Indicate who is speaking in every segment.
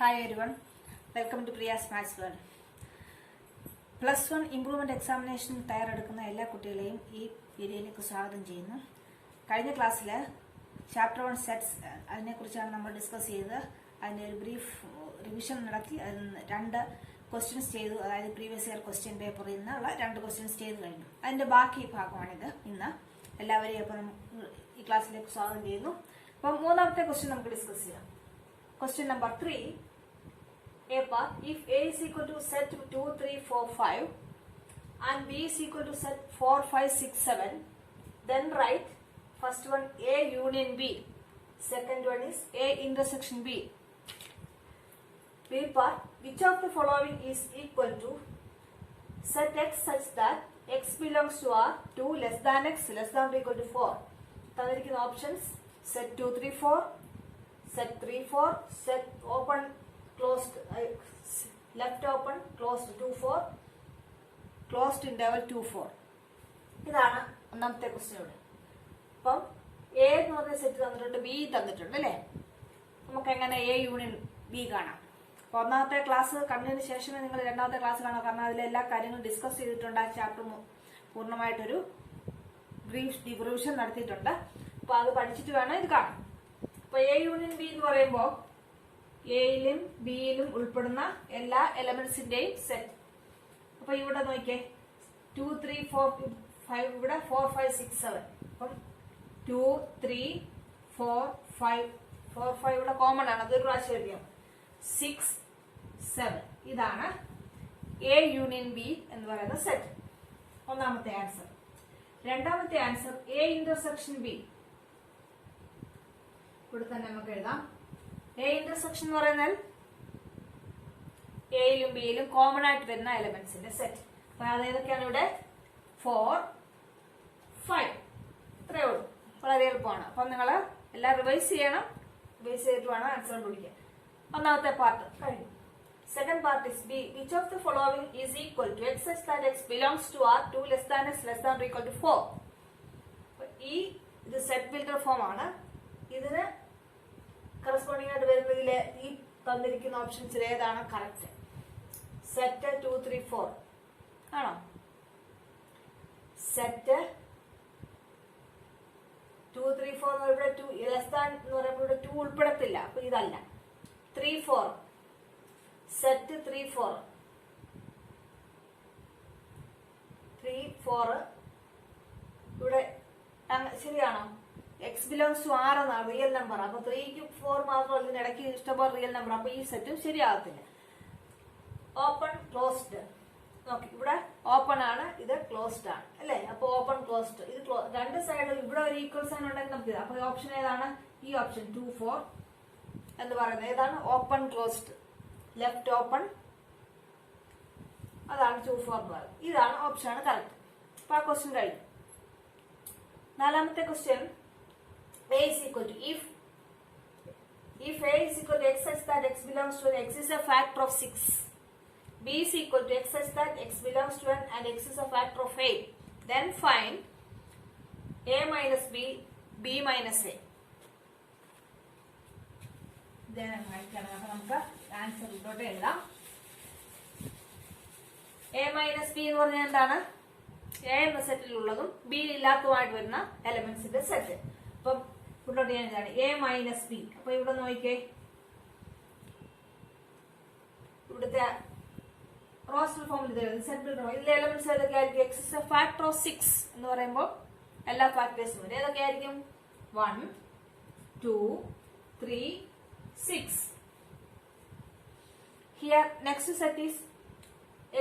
Speaker 1: Hi everyone, welcome to Priya's Maths World. +1 improvement examination തയ്യാറെടുക്കുന്ന എല്ലാ കുട്ടികളെയും ഈ വീഡിയോയിലേക്ക് സ്വാഗതം ചെയ്യുന്നു. കഴിഞ്ഞ ക്ലാസ്സിൽ ചാപ്റ്റർ 1 സെറ്റ്സ് അതിനെക്കുറിച്ചാണ് നമ്മൾ ഡിസ്കസ് ചെയ്തത്. അതിൻ്റെ ഒരു ബ്രീഫ് റിവിഷൻ നടത്തി രണ്ട് ക്വസ്റ്റ്യൻസ് ചെയ്തു. അതായത് പ്രീവിയസ് ഇയർ ക്വസ്റ്റ്യൻ പേപ്പറിൽ നിന്നുള്ള രണ്ട് ക്വസ്റ്റ്യൻസ് ചെയ്ത് കഴിഞ്ഞു. അതിൻ്റെ ബാക്കി ഭാഗമാണിത്. ഇന്ന് എല്ലാവരെയും അപ്പം ഈ ക്ലാസ്സിലേക്ക് സ്വാഗതം ചെയ്യുന്നു. അപ്പം മൂന്നാമത്തെ ക്വസ്റ്റ്യൻ നമുക്ക് ഡിസ്കസ് ചെയ്യാം. Question number 3, A part, if A is equal to set 2, 3, 4, 5 and B is equal to set 4, 5, 6, 7, then write first one A union B, second one is A intersection B. B part, which of the following is equal to set X such that X belongs to R 2 less than X less than or equal to 4. തന്നിരിക്കുന്ന options set 2, 3, 4, set 3, 4, set open, closed, left open, closed 2, 4, closed interval 2, 4. ഇതാണ് ഒന്നാമത്തെ question ഇവിടെ. അപ്പം A എന്ന് പറഞ്ഞ set തന്നിട്ടുണ്ട്, B തന്നിട്ടുണ്ട് അല്ലേ. നമുക്ക് എങ്ങനെ എ യൂണിയൻ ബി കാണാം. അപ്പോൾ ഒന്നാമത്തെ ക്ലാസ് കണ്ടതിന് ശേഷമേ നിങ്ങൾ രണ്ടാമത്തെ ക്ലാസ് കാണാം. കാരണം അതിൽ എല്ലാ കാര്യങ്ങളും ഡിസ്കസ് ചെയ്തിട്ടുണ്ട്. ആ ചാപ്റ്റർ പൂർണ്ണമായിട്ടൊരു ബ്രീഫ് റിവിഷൻ നടത്തിയിട്ടുണ്ട്. അപ്പോൾ അത് പഠിച്ചിട്ട് വേണം ഇത് കാണാം. അപ്പൊ എ യൂണിയൻ ബി എന്ന് പറയുമ്പോൾ എയിലും ബിയിലും ഉൾപ്പെടുന്ന എല്ലാ എലമെന്റ്സിന്റെയും സെറ്റ്. അപ്പൊ ഇവിടെ നോക്കിയേ 2, 3, 4, 5 ഇവിടെ 4, 5, 6, 7. അപ്പം 2, 3, 4, 5 4, 5 ഇവിടെ കോമൺ ആണ്. അതൊരു പ്രാവശ്യം എഴുതിയാൽ 6, 7 ഇതാണ് എ യൂണിയൻ ബി എന്ന് പറയുന്ന സെറ്റ്. ഒന്നാമത്തെ ആൻസർ. രണ്ടാമത്തെ ആൻസർ എ ഇന്റർസെക്ഷൻ ബി. ഇവിടെ തന്നെ നമുക്ക് എഴുതാം. എ ഇന്റർസെക്ഷൻ എന്ന് പറയുന്നത് എയിലും ബിയിലും കോമൺ ആയിട്ട് വരുന്ന എലമെന്റ്സിന്റെ സെറ്റ്. അപ്പൊ അത് ഏതൊക്കെയാണ് ഇവിടെ 4, 5 ഇത്രയേ ഉള്ളൂ. വളരെ എളുപ്പമാണ്. അപ്പൊ നിങ്ങൾ എല്ലാം റിവൈസ് ചെയ്യണം. റിവൈസ് ചെയ്തിട്ട് വേണം ആൻസർ കണ്ടുപിടിക്കാൻ. ഒന്നാമത്തെ പാർട്ട് കഴിഞ്ഞു. Second part is B. Which of the following is equal to X such that X belongs to R 2 less than X less than or equal to 4. ഇത് സെറ്റ് ബിൽഡർ ഫോം ആണ്. ഇതിന് corresponding ആയിട്ട് വരുന്നതിൽ ഈ തന്നിരിക്കുന്ന ഓപ്ഷൻസിൽ ഏതാണ് correct? Set 2, 3, 4 ആണോ? Set 2, 3, 4 എന്ന് പറയുമ്പോൾ 2 ലെസ് ദാൻ എന്ന് പറയുമ്പോൾ ഇവിടെ 2 ഉൾപ്പെടത്തില്ല. അപ്പൊ ഇതല്ല. 3, 4 സെറ്റ് 3, 4 3, 4 ഇവിടെ ശരിയാണോ? എക്സ് ബിലോങ്സ് ടു ആർ എന്നാണ് റിയൽ നമ്പർ. അപ്പൊ 3ക്ക് 4 മാത്രമല്ല, ഇതിനിടയ്ക്ക് ഇഷ്ടംപോലെ റിയൽ നമ്പർ. അപ്പൊ ഈ സെറ്റും ശരിയാകത്തില്ല. ഓപ്പൺ ക്ലോസ്ഡ് നോക്കി, ഇവിടെ ഓപ്പൺ ആണ്, ഇത് ക്ലോസ്ഡ് ആണ് അല്ലെ. അപ്പൊ ഓപ്പൺ ക്ലോസ്ഡ് ഇത് രണ്ട് സൈഡിൽ ഇവിടെ ഒരു ഈക്വൽ സൈൻ ഉണ്ടെങ്കിൽ നമുക്ക് അപ്പൊ ഓപ്ഷൻ ഏതാണ്? ഈ ഓപ്ഷൻ 2, 4 എന്ന് പറയുന്നത് ഏതാണ്? Open closed. ലെഫ്റ്റ് ഓപ്പൺ അതാണ് 2, 4 എന്ന് പറയുന്നത്. ഇതാണ് ഓപ്ഷൻ ആണ് കറക്റ്റ്. അപ്പൊ ആ ക്വസ്റ്റ്യൻ കഴിഞ്ഞു. നാലാമത്തെ question A is equal to if A is equal to x such that x belongs to n, x is a factor of 6. B is equal to x such that x belongs to n and x is a factor of 8. Then find a minus b, b minus a. Then നമുക്ക് answer ഇങ്ങോട്ട് എഴുതാം. a minus b എന്ന് പറഞ്ഞാൽ എന്താണ്? a എന്ന സെറ്റിലുള്ളതും b ഇല്ലാത്തതുമായിട്ട് വരുന്ന എലമെന്റ്സിന്റെ set. അപ്പം ഇവിടോട്ട് ഞാൻ എന്താണ്? A minus B. അപ്പൊ ഇവിടെ നോക്കിക്കേ, ഇവിടുത്തെ റോസ്റ്റർ ഫോമിൽ ഇതിലെ എലമെന്റ്സ് ഏതൊക്കെയായിരിക്കും? X is a factor of 6 എന്ന് പറയുമ്പോൾ എല്ലാ ഫാക്ടേഴ്സും വരും. ഏതൊക്കെയായിരിക്കും? 1, 2, 3, 6. Here next set is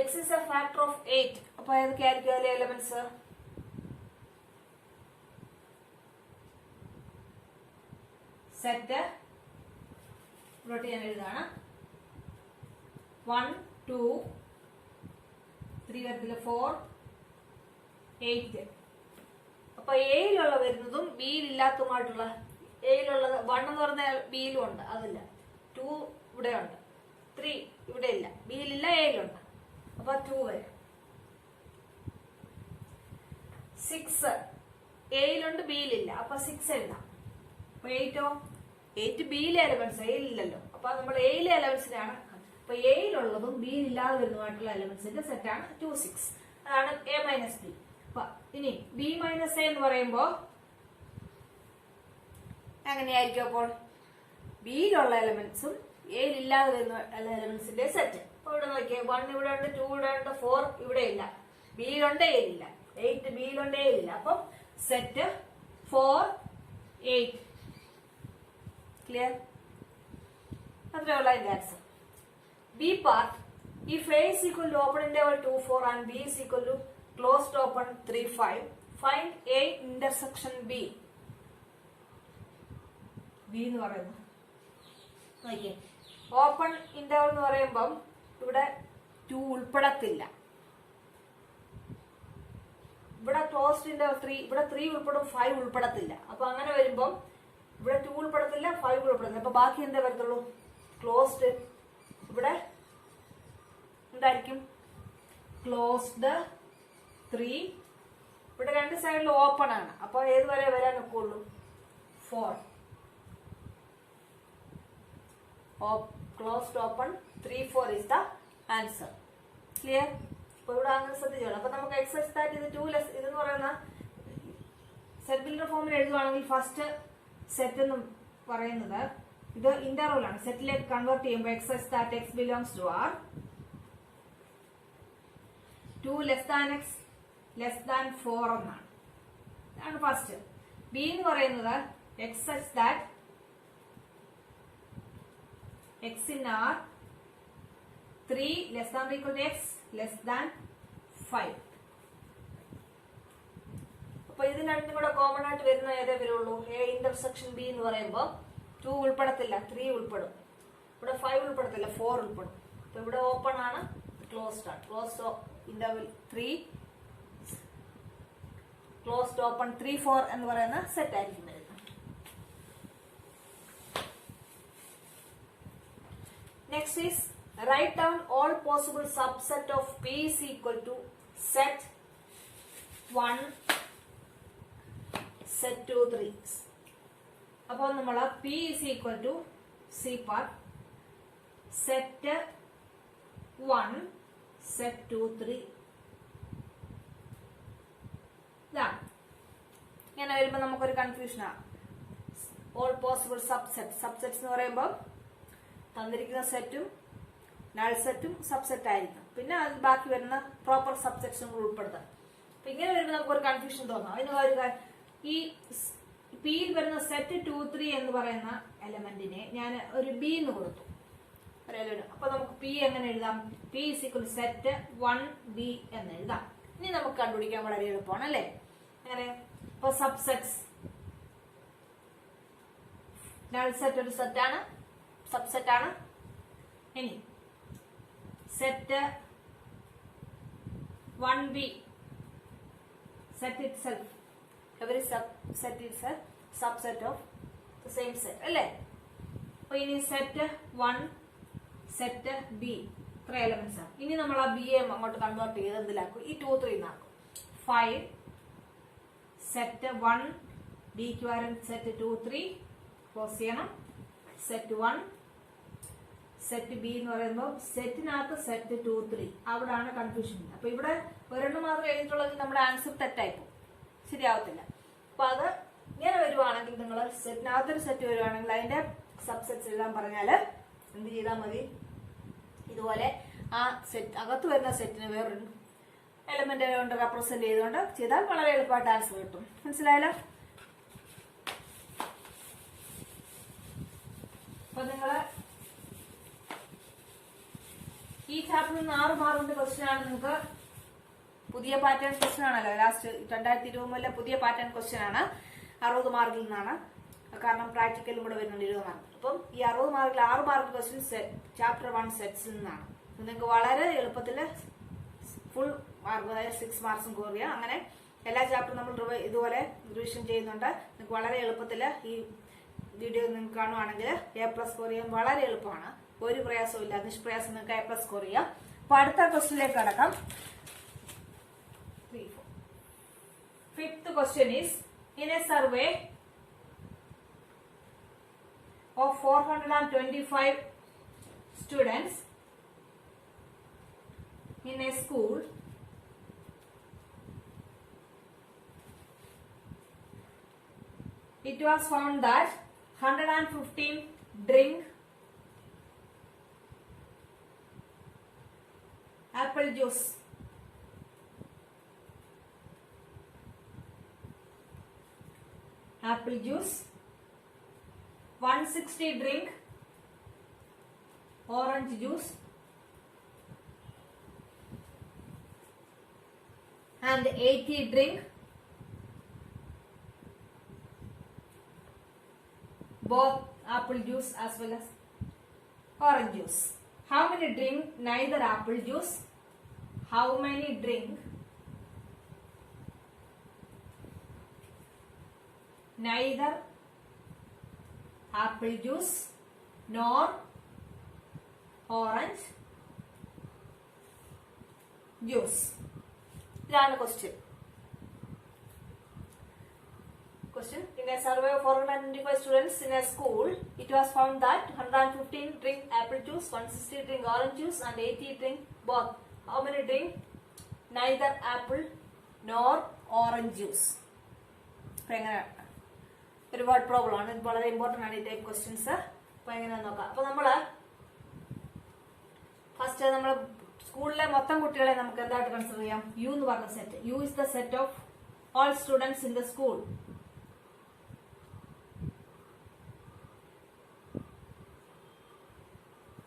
Speaker 1: x is a factor of 8. അപ്പൊ ഏതൊക്കെയായിരിക്കും അതിലെ എലമെന്റ്സ്? സെറ്റ് ഇവിടോട്ട് ഞാൻ എഴുതാണ്. 1, 2, 3 വരത്തില്ല, 4, 8. അപ്പൊ എയിലുള്ള വരുന്നതും ബിയിൽ ഇല്ലാത്തതുമായിട്ടുള്ള എയിലുള്ളത് 1 എന്ന് പറഞ്ഞാൽ ബിയിലും ഉണ്ട്, അതില്ല. 2 ഇവിടെ ഉണ്ട്, 3 ഇവിടെ ഇല്ല, ബിയിലില്ല, എയിലുണ്ട്. അപ്പൊ 2 വരും. 6 എയിലുണ്ട്, ബിയിലില്ല. അപ്പൊ 6 എഴുതാം. അപ്പൊ 8 ബിയിലെ എലമെന്റ്സ് എയിലില്ലല്ലോ. അപ്പൊ നമ്മൾ എയിലെ എലമെന്റ്സിനാണ്. അപ്പൊ എയിലുള്ളതും ബിയിൽ ഇല്ലാതെ വരുന്നതുമായിട്ടുള്ള എലമെന്റ്സിന്റെ സെറ്റാണ് 2 6. അതാണ് എ മൈനസ് ബി. ഇനി ബി മൈനസ് എ എന്ന് പറയുമ്പോ എങ്ങനെയായിരിക്കും? അപ്പോൾ ബിയിലുള്ള എലമെന്റ്സും എയിൽ ഇല്ലാതെ വരുന്ന എലമെന്റ്സിന്റെ സെറ്റ്. അപ്പൊ ഇവിടെ നോക്കിയേ, 1 ഇവിടെ ഉണ്ട്, 2 ഇവിടെ ഉണ്ട്, 4 ഇവിടെ ഇല്ല. ബിയിലുണ്ട്, എയിലില്ല. 8 ബിയിലുണ്ട്, എയിലില്ല. അപ്പം സെറ്റ് 4 8. ക്ലിയർ? അത്രയുള്ള അതിന്റെ answer. B part, if A is equal to open interval 2 4 and B is equal to closed open 3 5, find A intersection B. B എന്ന് പറയുന്നു. നോക്കിയേ, ഓപ്പൺ ഇന്റർവൽ എന്ന് പറയുമ്പം ഇവിടെ 2 ഉൾപ്പെടത്തില്ല. ഇവിടെ ക്ലോസ്ഡ് ഇന്റർവൽ 3, ഇവിടെ 3 ഉൾപ്പെടും, 5 ഉൾപ്പെടത്തില്ല. അപ്പൊ അങ്ങനെ വരുമ്പം ഇവിടെ 2 ഉൾപ്പെടത്തില്ല, 5 ഉൾപ്പെടുന്നില്ല. അപ്പൊ ബാക്കി എന്താ വരത്തുള്ളൂ? ക്ലോസ്ഡ്. ഇവിടെ എന്തായിരിക്കും? ക്ലോസ്ഡ് 3. ഇവിടെ രണ്ട് സൈഡിൽ ഓപ്പൺ ആണ്. അപ്പൊ ഏത് വരെ വരാൻ ഒക്കുള്ളൂ? 4. Closed open 3 4 is the answer. Clear? അപ്പൊ ഇവിടെ അങ്ങനെ ശ്രദ്ധിച്ചോളൂ. അപ്പൊ നമുക്ക് എക്സൈസ് ദാറ്റ് ഇത് 2 ലെസ് ഇതെന്ന് പറയുന്ന സെറ്റ് ബിൽഡർ ഫോമിൽ എഴുതുവാണെങ്കിൽ ഫസ്റ്റ് സെറ്റ് എന്ന് പറയുന്നത് ഇത് ഇന്റർവൽ ആണ്. സെറ്റിലേക്ക് കൺവേർട്ട് ചെയ്യുമ്പോൾ excise that X belongs to R 2 less than X less than 4 എന്നാണ്. ഇതാണ് ഫസ്റ്റ്. ബി എന്ന് പറയുന്നത് excise that X in R 3 less than equal to X less than 5. അപ്പൊ ഇത് രണ്ടും കൂടെ കോമൺ ആയിട്ട് വരുന്ന ഏതേ വരുള്ളൂ? എ ഇന്റർസെക്ഷൻ ബി എന്ന് പറയുമ്പോൾ 2 ഉൾപ്പെടത്തില്ല, 3 ഉൾപ്പെടും. ഇവിടെ 5 ഉൾപ്പെടത്തില്ല, 4 ഉൾപ്പെടും. അപ്പൊ ഇവിടെ ഓപ്പൺ ആണ്, ക്ലോസ്ഡ് ആണ്. ക്ലോസ്ഡ് ഇന്റർവൽ 3 ക്ലോസ്ഡ് ഓപ്പൺ 3 4 എന്ന് പറയുന്ന സെറ്റ് ആയിരിക്കും വരുന്നത്. Next is write down all possible subset of P is equal to set 1 set 2 3. അപ്പോൾ നമ്മൾ P is equal to C part set 1 set 2 3 ഇതാണ്. ഇങ്ങനെ വരുമ്പോൾ നമുക്കൊരു കൺഫ്യൂഷനാണ്. ഓൾ പോസിബിൾ സബ്സെറ്റ്സ് എന്ന് പറയുമ്പോൾ തന്നിരിക്കുന്ന സെറ്റും നൾ സെറ്റും സബ്സെറ്റ് ആയിരിക്കും. പിന്നെ അതിൽ ബാക്കി വരുന്ന പ്രോപ്പർ സബ്സെറ്റ്സും കൂടി ഉൾപ്പെടുത്താം. അപ്പൊ ഇങ്ങനെ വരുമ്പോൾ നമുക്കൊരു കൺഫ്യൂഷൻ തോന്നാം. അതിന് ഈ പിയിൽ വരുന്ന സെറ്റ് 2 3 എന്ന് പറയുന്ന എലമെന്റിനെ ഞാൻ ഒരു ബി എന്ന് കൊടുത്തു. അപ്പൊ നമുക്ക് പി എങ്ങനെ എഴുതാം? P is equal set 1 B എന്ന് എഴുതാം. ഇനി നമുക്ക് കണ്ടുപിടിക്കാൻ വളരെ എളുപ്പമാണ് അല്ലേ? അങ്ങനെ ഇപ്പൊ സബ്സെറ്റ്സ്, നൾ സെറ്റ് ഒരു സെറ്റാണ്, സബ്സെറ്റ് ആണ്. ഇനി set 1b set itself, every set is a subset of the same set അല്ലേ? അപ്പൊ ഇനി സെറ്റ് 1 സെറ്റ് ബി ഇത്ര എലമെന്റ്സ് ആണ്. ഇനി നമ്മൾ ആ ബി എ അങ്ങോട്ട് കൺവേർട്ട് ചെയ്ത് എന്തിലാക്കും? ഈ 2 3 എന്നാക്കും. 5 സെറ്റ് 1 ബിക്ക് പകരം സെറ്റ് 2 3 ക്ലോസ് ചെയ്യണം. സെറ്റ് 1 സെറ്റ് ബി എന്ന് പറയുമ്പോൾ സെറ്റിനകത്ത് സെറ്റ് 2 3 അവിടാണ് കൺഫ്യൂഷൻ. അപ്പൊ ഇവിടെ ഒരെണ്ണം മാത്രം എഴുതിയിട്ടുള്ളത് നമ്മുടെ ആൻസർ തെറ്റായിപ്പോ, ശരിയാവത്തില്ല. അപ്പൊ അത് ഇങ്ങനെ വരുവാണെങ്കിൽ നിങ്ങൾ സെറ്റിനകത്തൊരു സെറ്റ് വരുവാണെങ്കിൽ അതിന്റെ സബ്സെറ്റ്സ് എഴുതാൻ പറഞ്ഞാൽ എന്ത് ചെയ്താൽ മതി? ഇതുപോലെ ആ സെറ്റ് അകത്ത് വരുന്ന സെറ്റിന് വേറൊരു എലമെന്റ് കൊണ്ട് റെപ്രസെന്റ് ചെയ്തുകൊണ്ട് ചെയ്താൽ വളരെ എളുപ്പമായിട്ട് ആൻസർ കിട്ടും. മനസ്സിലായല്ലോ? അപ്പൊ നിങ്ങള് ഈ ചാപ്റ്ററിൽ നിന്ന് 6 മാർക്കിന്റെ ക്വസ്റ്റ്യൻ ആണ്. നിങ്ങൾക്ക് പുതിയ പാറ്റേൺ ക്വസ്റ്റ്യൻ ആണല്ലോ, ലാസ്റ്റ് 2020 പുതിയ പാറ്റേൺ ക്വസ്റ്റ്യൻ ആണ്. 60 മാർക്കിൽ നിന്നാണ്, കാരണം പ്രാക്ടിക്കലും കൂടെ വരുന്നുണ്ട് 20 മാർക്ക്. അപ്പം ഈ 60 മാർക്കിൽ 6 മാർക്ക് ക്വസ്റ്റ്യൻ ചാപ്റ്റർ 1 സെറ്റ്സിൽ നിന്നാണ്. നിങ്ങൾക്ക് വളരെ എളുപ്പത്തിൽ ഫുൾ മാർക്ക്, അതായത് 6 മാർക്സും കുറയുക. അങ്ങനെ എല്ലാ ചാപ്റ്ററും നമ്മൾ ഇതുപോലെ റിവിഷൻ ചെയ്യുന്നുണ്ട്. നിങ്ങൾക്ക് വളരെ എളുപ്പത്തിൽ ഈ വീഡിയോ നിങ്ങൾക്ക് കാണുവാണെങ്കിൽ A+ സ്കോർ ചെയ്യാൻ വളരെ എളുപ്പമാണ്. ഒരു പ്രയാസവും ഇല്ല, നിഷ്പ്രയാസം നിങ്ങൾക്ക് A+ സ്കോർ ചെയ്യാം. അപ്പൊ അടുത്ത ക്വസ്റ്റ്യനിലേക്ക് കടക്കാം. 3 4. Fifth question is, in a survey of 425 students in a school, it was found that 115 drink apple juice. Apple juice. 160 drink orange juice. And 80 drink both apple juice as well as orange juice. How many drink neither apple juice? How many drink neither apple juice nor orange juice? ഇതാണ് question. In a survey of 425 students in a school, it was found that 115 drink apple juice, 160 drink orange juice, and 80 drink both. How many drink neither apple nor orange juice? അപ്പോൾ എങ്ങനെ ഒരുപാട് problem ആണ്, ഇത് വളരെ important ആണ് ഈ type questions. അപ്പോൾ എങ്ങനെയാന്ന് നോക്കാം. അപ്പോൾ നമ്മൾ ഫസ്റ്റ് നമ്മൾ സ്കൂളിലെ മൊത്തം കുട്ടികളെ നമുക്ക് എന്തായിട്ട് കൺസിഡർ ചെയ്യാം? യു എന്ന് പറഞ്ഞ set. U is the set of all students in the school.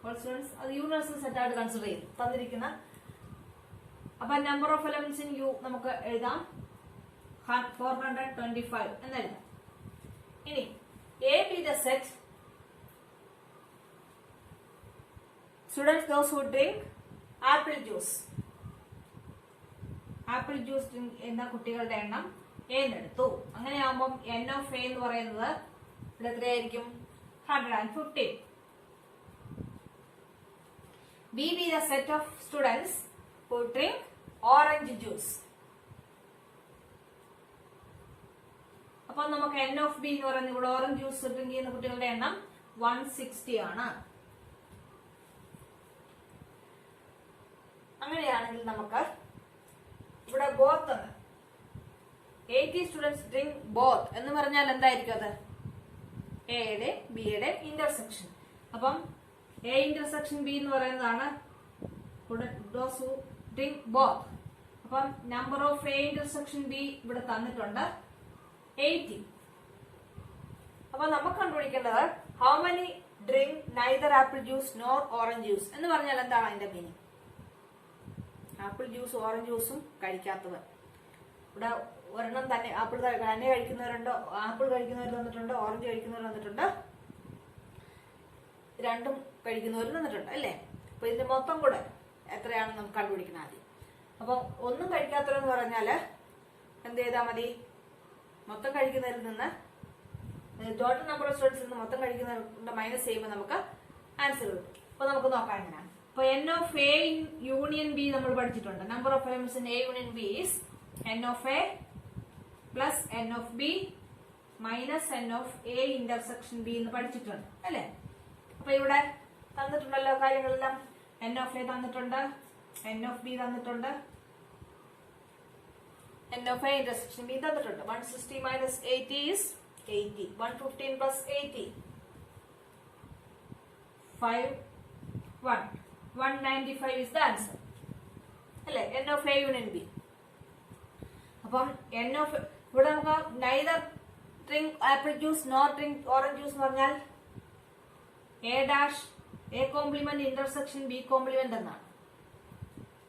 Speaker 1: All students അത് യൂണിവേഴ്സൽ സെറ്റ് ആയിട്ട് കൺസിഡർ ചെയ്യും തന്നിരിക്കുന്ന. അപ്പൊ number of elements in U നമുക്ക് എഴുതാം 425 എന്നെഴുതാം. ഇനി A B the set students those who drink apple juice. Apple juice drink എന്ന കുട്ടികളുടെ എണ്ണം എന്നെടുത്തു. അങ്ങനെയാകുമ്പം എൻ ഓഫ് എ എന്ന് പറയുന്നത് ഇവിടെ എത്രയായിരിക്കും? 115. B be the set of students who drink orange juice. അപ്പോൾ നമുക്ക് N of B എന്ന് പറയുന്നത് ഇവിടെ ഓറഞ്ച് ജ്യൂസ് ഡ്രിങ്ക് ചെയ്യുന്ന കുട്ടികളുടെ എണ്ണം 160 ആണ്. അങ്ങനെയാണെങ്കിൽ നമുക്ക് ഇവിടെ ബോത്ത് 80 സ്റ്റുഡൻസ് ഡ്രിങ്ക് ബോത്ത് എന്ന് പറഞ്ഞാൽ എന്തായിരിക്കും? അത് എയുടെ ബിയുടെ ഇന്റർസെക്ഷൻ. അപ്പം എ ഇന്റർസെക്ഷൻ ബി എന്ന് പറയുന്നതാണ് those who drink both. അപ്പം number of A intersection B ഇവിടെ തന്നിട്ടുണ്ട് 80. അപ്പൊ നമുക്ക് കണ്ടുപിടിക്കേണ്ടത് how many drink neither apple juice nor orange juice എന്ന് പറഞ്ഞാൽ എന്താണ് അതിന്റെ മീനിങ്? ആപ്പിൾ ജ്യൂസ് ഓറഞ്ച് ജ്യൂസും കഴിക്കാത്തവർ ഇവിടെ ഒരെണ്ണം തന്നെ ആപ്പിൾ തന്നെ കഴിക്കുന്നവരുണ്ട്, ആപ്പിൾ കഴിക്കുന്നവർ തന്നിട്ടുണ്ട്, ഓറഞ്ച് കഴിക്കുന്നവർ തന്നിട്ടുണ്ട്, രണ്ടും കഴിക്കുന്നവർ തന്നിട്ടുണ്ട് അല്ലേ? അപ്പൊ ഇതിന്റെ മൊത്തം കൂടെ എത്രയാണെന്ന് നമുക്ക് കണ്ടുപിടിക്കണം ആദ്യം. അപ്പൊ ഒന്നും കഴിക്കാത്തവരെന്ന് പറഞ്ഞാല് എന്ത് ചെയ്താൽ മതി? മൊത്തം കഴിക്കുന്നവരിൽ നിന്ന് ടോട്ടൽ നമ്പർ ഓഫ് സ്റ്റുഡൻസിൽ നിന്ന് മൊത്തം കഴിക്കുന്നവരുടെ മൈനസ് ചെയ്യുമ്പോൾ നമുക്ക് ആൻസർ കിട്ടും. അപ്പൊ നമുക്ക് നോക്കാം എങ്ങനെയാണ്. അപ്പൊ N of A in union B നമ്മൾ പഠിച്ചിട്ടുണ്ട്. Number of elements in A union B is N of A plus N of B minus N of A intersection B എന്ന് പഠിച്ചിട്ടുണ്ട് അല്ലെ? അപ്പൊ ഇവിടെ തന്നിട്ടുണ്ടല്ലോ കാര്യങ്ങളെല്ലാം. എൻ ഓഫ് എ തന്നിട്ടുണ്ട്, എൻ ഓഫ് ബി തന്നിട്ടുണ്ട്, N of A intersection B തന്നിട്ടുണ്ട്. 160 minus 80 is 80. 115 plus 80 195 is the answer അല്ലെ? N of A union B. അപ്പം എൻ ഓഫ് ഇവിടെ നമുക്ക് neither drink apple juice nor drink orange juice എന്ന് പറഞ്ഞാൽ A dash A complement intersection B complement എന്നാണ്.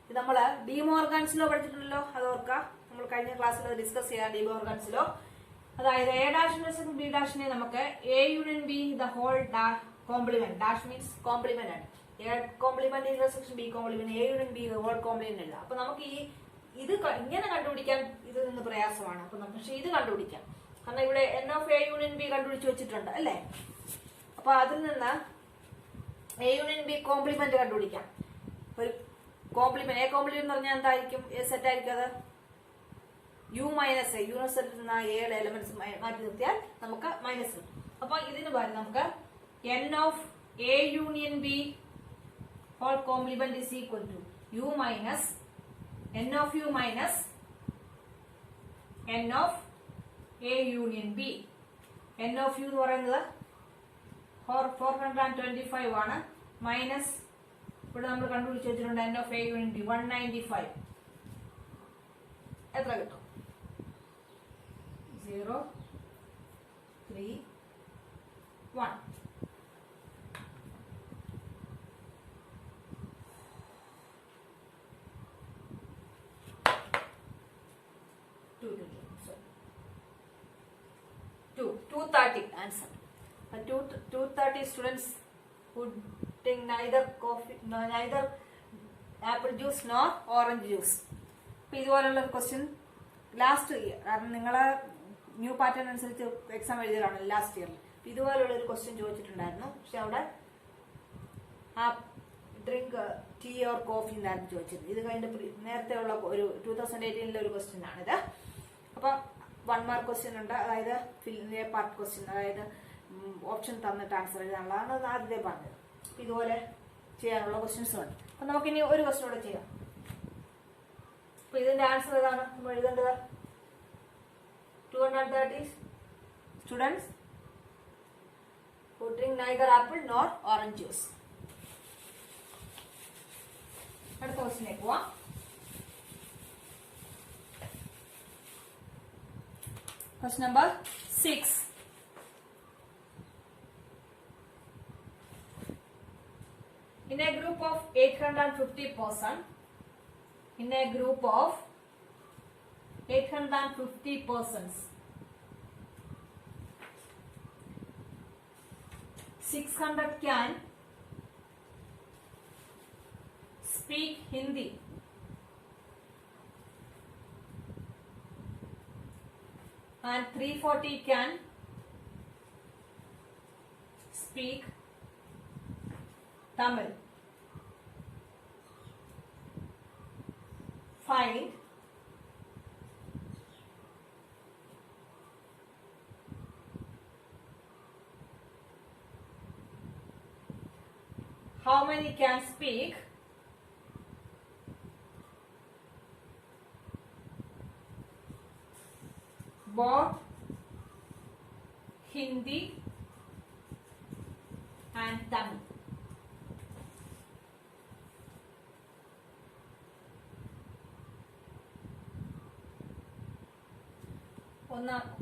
Speaker 1: ഇത് നമ്മള് ഡി മോർഗൻസ് ലോ പഠിച്ചിട്ടുണ്ടല്ലോ, അത് ഓർക്കുക. നമ്മൾ കഴിഞ്ഞ ക്ലാസ്സിൽ അത് ഡിസ്കസ് ചെയ്യാം. ഡി മോർഗൻസ് ലോ അതായത് എ ഡാഷ് ഇന്റർസെക്ഷൻ ബി ഡാഷിനെ നമുക്ക് A union B the whole complement. Dash means complement ആണ്. A complement intersection B complement, A union B the whole complement എഴുതാം. അപ്പൊ നമുക്ക് ഇത് ഇങ്ങനെ കണ്ടുപിടിക്കാൻ ഇത് നിന്ന് പ്രയാസമാണ്. അപ്പൊ പക്ഷെ ഇത് കണ്ടുപിടിക്കാം. കാരണം ഇവിടെ N of A union B കണ്ടുപിടിച്ച് വെച്ചിട്ടുണ്ട് അല്ലെ? അപ്പൊ അതിൽ നിന്ന് എ യൂണിയൻ ബി കോംപ്ലിമെന്റ് കണ്ടുപിടിക്കാം. ഒരു കോംപ്ലിമെന്റ് എ കോംപ്ലിമെന്റ് എന്ന് പറഞ്ഞാൽ എന്തായിരിക്കും? എ സെറ്റ് ആയിരിക്കും അത് യു മൈനസ് എ. യൂണിവേഴ്സലിൽ നിന്ന് എയുടെ എലമെന്റ്സ് മാറ്റി നിർത്തിയാൽ നമുക്ക് മൈനസ് കിട്ടും. അപ്പൊ ഇതിന് പകരം നമുക്ക് n of A union B whole complement is equal to u minus n of u minus n of A union B. n of u എന്ന് പറയുന്നത് 425 ആണ്, മൈനസ് ഇവിടെ നമ്മൾ കണ്ടുപിടിച്ച് വെച്ചിട്ടുണ്ട് n of A union B 195. എത്ര കിട്ടും? 0 3 1. Two 230 answer. 230 students who drink neither apple juice nor orange juice. അപ്പോൾ ഇതുപോലുള്ള ഒരു ക്വസ്റ്റ്യൻ ലാസ്റ്റ് ഇയർ, കാരണം നിങ്ങളെ ന്യൂ പാറ്റേൺ അനുസരിച്ച് എക്സാം എഴുതിയതാണ് ലാസ്റ്റ് ഇയറിൽ. ഇതുപോലുള്ള ഒരു ക്വസ്റ്റ്യൻ ചോദിച്ചിട്ടുണ്ടായിരുന്നു, പക്ഷെ അവിടെ ആ ഡ്രിങ്ക് ടീ ഓർ കോഫി എന്നായിരുന്നു ചോദിച്ചത്. ഇത് കഴിഞ്ഞിട്ട് നേരത്തെ ഉള്ള ഒരു 2018 ഒരു ക്വസ്റ്റ്യൻ ആണിത്. അപ്പം 1 മാർക്ക് ക്വസ്റ്റ്യൻ ഉണ്ട്, അതായത് ഫില്ലിന്റെ പാർട്ട് ക്വസ്റ്റ്യൻ, അതായത് ഓപ്ഷൻ തന്നിട്ട് ആൻസർ എഴുതാനുള്ളതാണ് ആദ്യത്തെ പറഞ്ഞത്. ഇതുപോലെ ചെയ്യാനുള്ള ക്വസ്റ്റ്യൻസ് ഉണ്ട്. അപ്പൊ നമുക്കിനി ഒരു ക്വസ്റ്റ്യൻ കൂടെ ചെയ്യാം. അപ്പൊ ഇതിന്റെ ആൻസർ ഏതാണ് നമ്മൾ എഴുതേണ്ടത്? 230 students who drink neither apple nor orange juice. അടുത്ത ക്വസ്റ്റ്യനിലേക്ക് പോവാം. Question number 6. In a group of 850 persons, 600 can speak Hindi. And 340 can speak Tamil. Find how many can speak both Hindi and Tamil.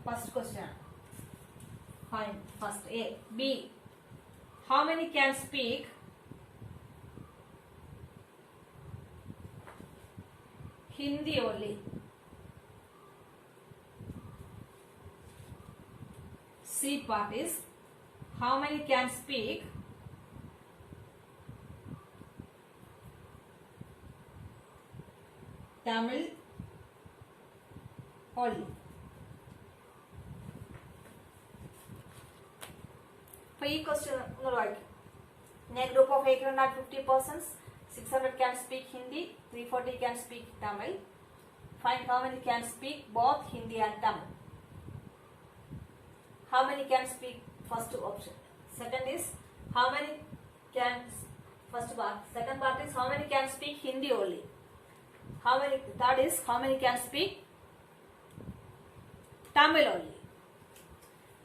Speaker 1: First question. Fine. First A. B. How many can speak Hindi only? C part is how many can speak Tamil only. For each question, in a group of 850 persons, 600 can speak Hindi, 340 can speak Tamil. Find how many can speak both Hindi and Tamil. How many can speak? First option. Second is how many can, first part. Second part is how many can speak Hindi only. How many? Third is how many can speak Tamil only.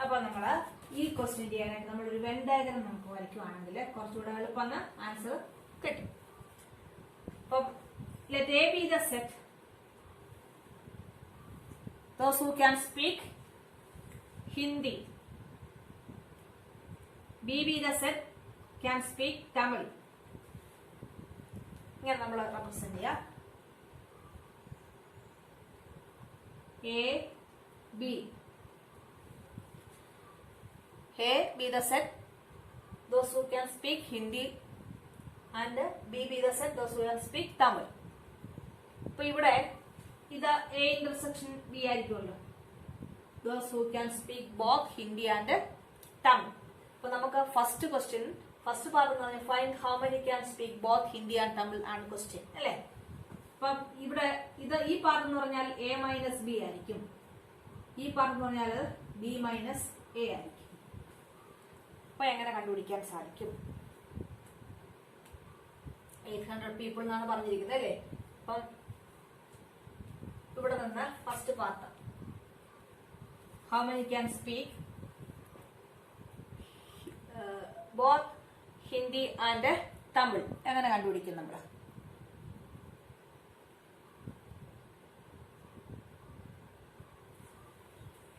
Speaker 1: അപ്പോൾ നമ്മൾ ഈ question ചെയ്യാനായിട്ട് നമ്മളൊരു Venn diagram നമുക്ക് വരയ്ക്കുവാണെങ്കിൽ കുറച്ചുകൂടെ എളുപ്പം answer കിട്ടും. അപ്പം let A be the set those who can speak Hindi. B be the set can speak Tamil. ഇങ്ങനെ നമ്മൾ റെപ്രസെന്റ് ചെയ്യാം. A B. A be the set those who can speak Hindi and B be the set those who can speak Tamil. അപ്പോൾ ഇവിടെ ഇത് A intersection B ആയിരിക്കുമല്ലോ. Those who can speak both Hindi and Tamil. അപ്പോൾ നമുക്ക് first question, first part എന്ന് പറഞ്ഞാൽ find how many can speak both Hindi and Tamil ആണ് question അല്ലേ. അപ്പം ഇവിടെ ഇത് ഈ പാർട്ട് എന്ന് പറഞ്ഞാൽ A മൈനസ് B ആയിരിക്കും, ഈ പാർട്ട് എന്ന് പറഞ്ഞാൽ B മൈനസ് A ആയിരിക്കും. അപ്പൊ എങ്ങനെ കണ്ടുപിടിക്കാൻ സാധിക്കും? 800 people എന്നാണ് പറഞ്ഞിരിക്കുന്നത് അല്ലേ? അപ്പം ഇവിടെ നിന്ന് first part, how many can speak both Hindi and Tamil, എങ്ങനെ കണ്ടുപിടിക്കും നമ്മൾ?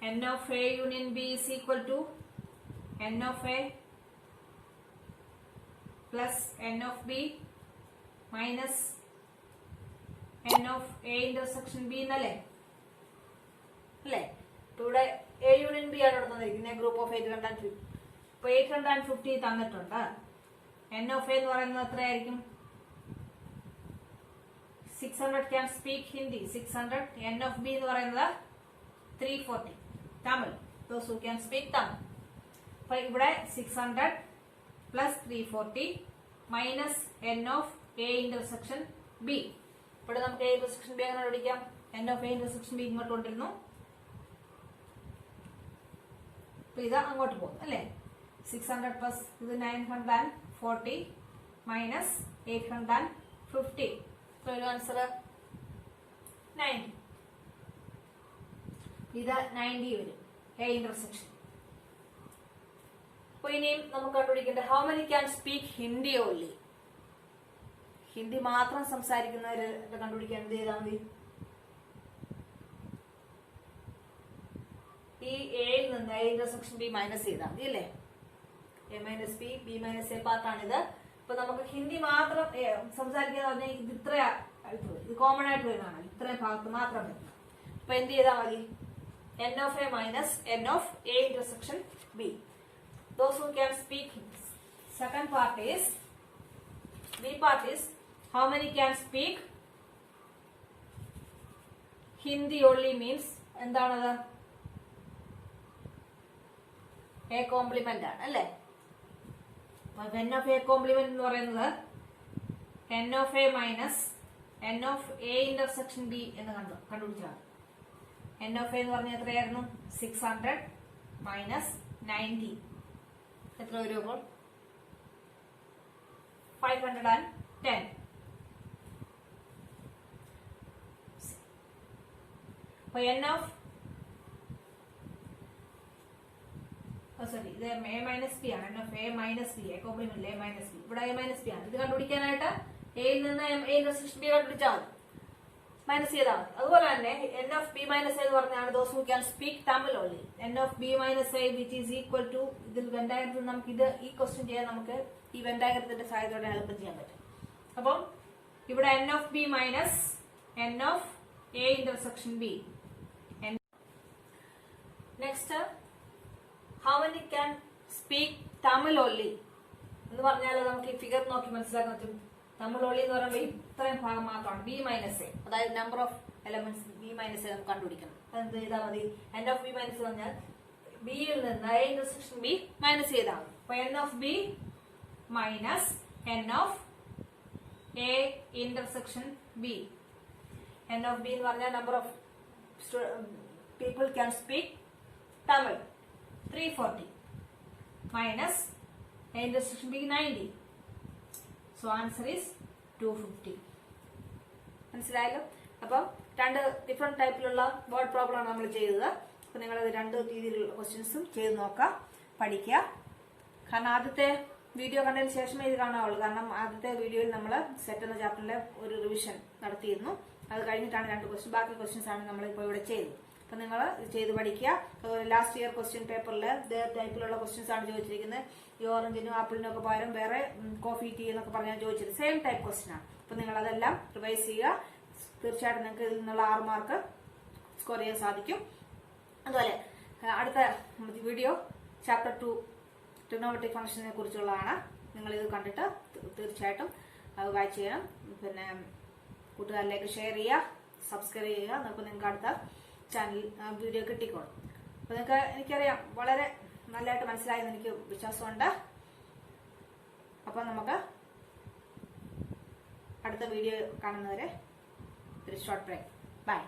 Speaker 1: n of A union B is equal to n of A plus n of B minus n of A intersection B എന്നല്ലേ? അല്ലേ? ഇവിടെ A union B ആണ് ഇവിടെ തന്നിരിക്കുന്നത്, group of 850. ഇപ്പൊ 850 തന്നിട്ടുണ്ട്. n of A എന്ന് പറയുന്നത് എത്രയായിരിക്കും? 600 can speak Hindi, 600. n of B എന്ന് പറയുന്നത് 340. Tamil, those who can speak Tamil. അപ്പൊ ഇവിടെ 600 plus 340 minus n of A intersection B. ഇവിടെ നമുക്ക് A intersection B എങ്ങനെ കണ്ടുപിടിക്കാം? n of A intersection B ഇങ്ങോട്ട് കൊണ്ടിരുന്നു, അപ്പൊ ഇത് അങ്ങോട്ട് പോകും അല്ലേ? 600 plus ഇത് 940 minus 850. So your answer 90. ഇത് 90 വരും A intersection. അപ്പൊ ഇനിയും നമുക്ക് കണ്ടുപിടിക്കേണ്ട how many can speak Hindi only. Hindi മാത്രം സംസാരിക്കുന്നവര് കണ്ടുപിടിക്കാൻ എന്ത് ചെയ്താൽ മതി? ഈ എയിൽ നിന്ന് A intersection B മൈനസ് ചെയ്താൽ മതി അല്ലേ? A minus B, B minus A പാർട്ടാണിത്. ഇപ്പൊ നമുക്ക് ഹിന്ദി മാത്രം സംസാരിക്കാന്ന് പറഞ്ഞാൽ ഇത് ഇത്ര ഇത് കോമൺ ആയിട്ട് വരുന്നതാണ്, ഇത്രയും ഭാഗത്ത് മാത്രം വരുന്നത്. അപ്പൊ എന്ത് ചെയ്താൽ മതി? n of A minus n of A intersection B. Those who can speak. Second part is, B part is, how many can speak Hindi only means എന്താണത്? A complement ആണ് അല്ലേ? n of A complement എന്ന് പറയുന്നത് n of A minus n of A intersection B എന്ന് കണ്ടുപിടിച്ചാണ്. n of A എന്ന് പറഞ്ഞാൽ എത്രയായിരുന്നു? 600 minus 90 എത്ര വരും? അപ്പോൾ 510. അപ്പൊ n of സോറി ഇത് A മൈനസ് ബി ആണ്. n of A minus B, A complement A minus B, ഇവിടെ A മൈനസ് ബി ആണ്. ഇത് കണ്ടുപിടിക്കാനായിട്ട് എയിൽ നിന്ന് A ഇന്റർസെക്ഷൻ B കണ്ടുപിടിച്ചാൽ മതി, മൈനസ് ചെയ്താൽ മതി. അതുപോലെ തന്നെ n of B minus A എന്ന് പറഞ്ഞാണ് those who can speak Tamil only. n of B minus A which is equal to, ഇതിൽ വെൻ ഡയഗ്രത്തിൽ നമുക്ക് ഇത് ഈ ക്വസ്റ്റ്യൻ ചെയ്യാൻ നമുക്ക് ഈ വെൻ ഡയഗ്രത്തിന്റെ സഹായത്തോടെ എളുപ്പം ചെയ്യാൻ പറ്റും. അപ്പം ഇവിടെ n of B minus n of A intersection B. Next how many can speak Tamil only എന്ന് പറഞ്ഞാൽ നമുക്ക് ഈ ഫിഗർ നോക്കി മനസ്സിലാക്കാൻ പറ്റും. തമിഴ് ഓൺലി എന്ന് പറയുമ്പോൾ ഇത്രയും ഭാഗം മാത്രമാണ് B മൈനസ് A, അതായത് number of elements B minus A നമുക്ക് കണ്ടുപിടിക്കണം. അതെന്ത് ചെയ്താൽ മതി? n of B മൈനസ് പറഞ്ഞാൽ ബിയിൽ നിന്ന് A ഇന്റർസെക്ഷൻ B മൈനസ് ചെയ്താൽ മതി. അപ്പൊ n of B minus n of A intersection B. n of B എന്ന് പറഞ്ഞാൽ number of people can speak Tamil 340 minus A intersection B 90. So answer is 250. മനസ്സിലായല്ലോ? അപ്പം രണ്ട് ഡിഫറെന്റ് ടൈപ്പിലുള്ള ബോർഡ് പ്രോബ്ലം ആണ് നമ്മൾ ചെയ്തത്. അപ്പൊ നിങ്ങൾ രണ്ട് രീതിയിലുള്ള ക്വസ്റ്റ്യൻസും ചെയ്ത് നോക്കാം, പഠിക്കുക. കാരണം ആദ്യത്തെ വീഡിയോ കണ്ടതിന് ശേഷമേ ഇത് കാണാവുള്ളൂ. കാരണം ആദ്യത്തെ വീഡിയോയിൽ നമ്മൾ സെറ്റ് എന്ന ചാപ്റ്ററിലെ ഒരു റിവിഷൻ നടത്തിയിരുന്നു. അത് കഴിഞ്ഞിട്ടാണ് രണ്ട് ക്വസ്റ്റ്യൻ, ബാക്കി ക്വസ്റ്റ്യൻസ് ആണ് നമ്മളിപ്പോൾ ഇവിടെ ചെയ്തത്. അപ്പൊ നിങ്ങൾ ഇത് ചെയ്ത് പഠിക്കുക. ലാസ്റ്റ് ഇയർ ക്വസ്റ്റ്യൻ പേപ്പറിൽ ഇതേ ടൈപ്പിലുള്ള ക്വസ്റ്റ്യൻസ് ആണ് ചോദിച്ചിരിക്കുന്നത്. ഈ ഓറഞ്ചിനും ആപ്പിളിനും ഒക്കെ പകരം വേറെ കോഫി ടീ എന്നൊക്കെ പറഞ്ഞാൽ ചോദിച്ചത് സെയിം ടൈപ്പ് ക്വസ്റ്റ്യൻ ആണ്. അപ്പൊ നിങ്ങൾ അതെല്ലാം റിവൈസ് ചെയ്യുക. തീർച്ചയായിട്ടും നിങ്ങൾക്ക് ഇതിൽ നിന്നുള്ള 6 മാർക്ക് സ്കോർ ചെയ്യാൻ സാധിക്കും. അതുപോലെ അടുത്ത വീഡിയോ ചാപ്റ്റർ 2 ട്രിഗണോമെട്രിക് ഫംഗ്ഷനെ കുറിച്ചുള്ളതാണ്. നിങ്ങൾ ഇത് കണ്ടിട്ട് തീർച്ചയായിട്ടും അത് വായിച്ച് ചെയ്യണം. പിന്നെ കൂട്ടുകാരിലേക്ക് ഷെയർ ചെയ്യുക, സബ്സ്ക്രൈബ് ചെയ്യുക. നമുക്ക് നിങ്ങൾക്ക് അടുത്ത ചാനൽ വീഡിയോ കിട്ടിക്കോളും. അപ്പൊ നിങ്ങൾക്ക് എനിക്കറിയാം വളരെ നല്ലതായിട്ട് മനസ്സിലായെന്ന് എനിക്ക് വിശ്വാസമുണ്ട്. അപ്പൊ നമുക്ക് അടുത്ത വീഡിയോ കാണുന്നവരെ ഒരു ഷോർട്ട് ബ്രേക്ക്. ബൈ.